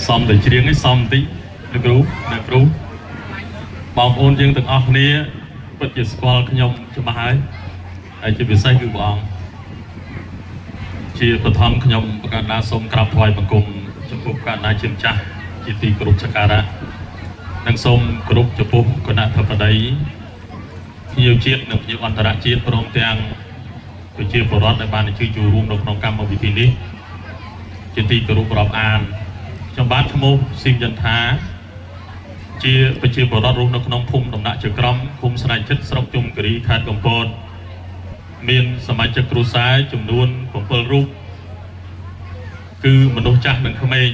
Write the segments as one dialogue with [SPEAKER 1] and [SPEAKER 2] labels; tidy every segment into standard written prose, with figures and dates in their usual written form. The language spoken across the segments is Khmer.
[SPEAKER 1] xong để chiếng ấy xong tí được rú bóng ôn dương từng ọc nia bất kỳ squall nhom cho bà ấy ai chỉ biết say cứ bóng chỉ bật thăm nhom cả na sông cặp thoại bằng cùng cho phúc cả na chiêm cha chỉ tì group chakara năng sông group cho phúc còn na thập ở đấy nhiều chiết được nhiều anh ta đã chiết prom tiang của chiết bờ rót để bàn để chơi chủ room được trong cam một vị trí đi chỉ tì group rập an trong bát mô sim dân thá chiaไปជាបរិបទរស់នៅក្នុងភូមិដំណាក់ជាក្រុមភូមិស្រាយចិត្តស្រុកជុំគិរីខេត្តកំពតមានសមាជិកគ្រួសារចំនួន7រូបគឺមនុស្សចាស់និងក្មេង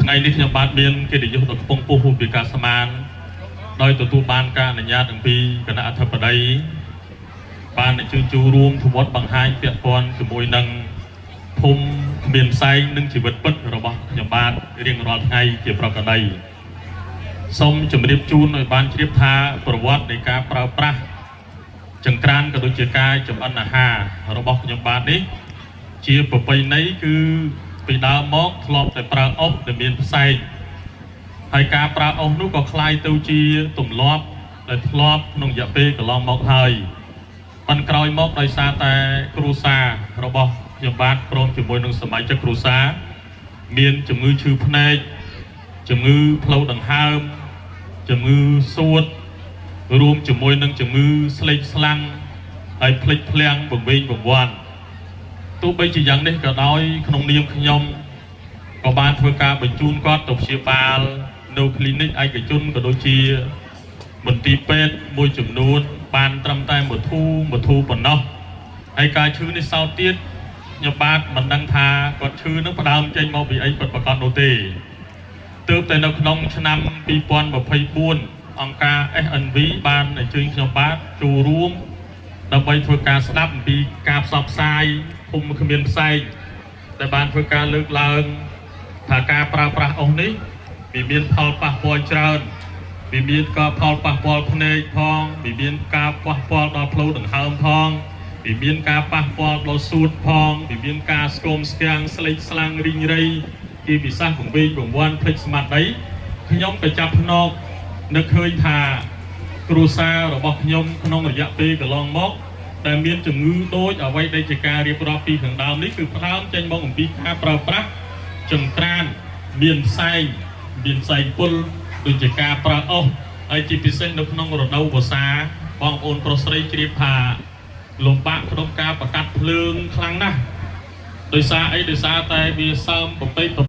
[SPEAKER 1] ថ្ងៃនេះខ្ញុំបាទមានកិត្តិយសដ៏ខ្ពង់ខ្ពស់ពីការស្មានដោយទទួលបានការអនុញ្ញាតអំពីគណៈអធិបតីបានអញ្ជើញចូលរួមធ្វើវត្តបង្ហាញពាក់ព័ន្ធជាមួយនឹងភូមិគ្មានផ្សែងនិងជីវិតពិតរបស់ខ្ញុំបាទរៀងរាល់ថ្ងៃជាប្រកបដីសូមជម្រាបជូនឲ្យបានជ្រាបថាប្រវត្តិនៃការប្រើប្រាស់ចង្ក្រានក៏ដូចជាការចម្អិនអាហាររបស់ខ្ញុំបាទនេះជាប្រពៃណីគឺពីដើមមកធ្លាប់តែប្រើអុសដែលមានផ្សែងហើយការប្រើអុសនោះក៏คล้ายទៅជាទម្លាប់ដែលធ្លាប់ក្នុងរយៈពេលកន្លងមកហើយប៉ុន្តែក្រោយមកដោយសារតែគ្រួសាររបស់ខ្ញុំបាទព្រមជាមួយនឹងសមាជិកគ្រួសារមានជំងឺឈឺភ្នែកជំងឺផ្លូវដង្ហើមជំងឺសួតរួមជាមួយនឹងជំងឺស្លេកស្លាំងហើយភ្លេចភ្លាំងវង្វេងវង្វាន់ទោះបីជាយ៉ាងនេះក៏ដោយក្នុងនាមខ្ញុំក៏បានធ្វើការបញ្ជូនគាត់ទៅព្យាបាលនៅគ្លីនិកឯកជនក៏ដូចជាមន្ទីរពេទ្យមួយចំនួនបានត្រឹមតែមួយធូប៉ុណ្ណោះហើយការឈឺនេះសោតទៀតខ្ញុំបាទមិនដឹងថាគាត់ឈឺនឹងផ្ដើមចេញមកពីអីពិតប្រាកដនោះទេទើបតែនៅក្នុងឆ្នាំ2024អង្គការ SNV បានអញ្ជើញខ្ញុំបាទចូលរួមដើម្បីធ្វើការស្ដាប់អំពីការផ្សព្វផ្សាយភូមិគ្មានផ្សែងដែលបានធ្វើការលើកឡើងថាការប្រើប្រាស់អុសនេះវាមានផលប៉ះពាល់ច្រើនវាមានការផលប៉ះពាល់ភ្នែកផងវាមានការប៉ះពាល់ដល់ផ្លូវដង្ហើមផងវាមានការប៉ះពាល់ដល់សួតផងវាមានការស្គមស្គាំងស្លេកស្លាំងរីងរៃជាពិសេសវង្វេងវង្វាន់ភ្លេចស្មារតីខ្ញុំក៏ចាប់ភ្នែកនឹកឃើញថាគ្រួសាររបស់ខ្ញុំក្នុងរយៈពេលកន្លងមកដែលមានជំងឺដូចអ្វីដែលជាការរៀបរាប់ពីខាងដើមនេះគឺផ្ដើមចេញមកអំពីការប្រើប្រាស់ចង្ក្រានមានផ្សែងពុលដូចជាការប្រើអុសហើយជាពិសេសនៅក្នុងរដូវវស្សាបងប្អូនប្រុសស្រីជ្រាបថាលំបាកក្នុងការបង្កាត់ភ្លើងខ្លាំងណាស់ដោយសារអីដោយសារតែវាសើមប្រពេក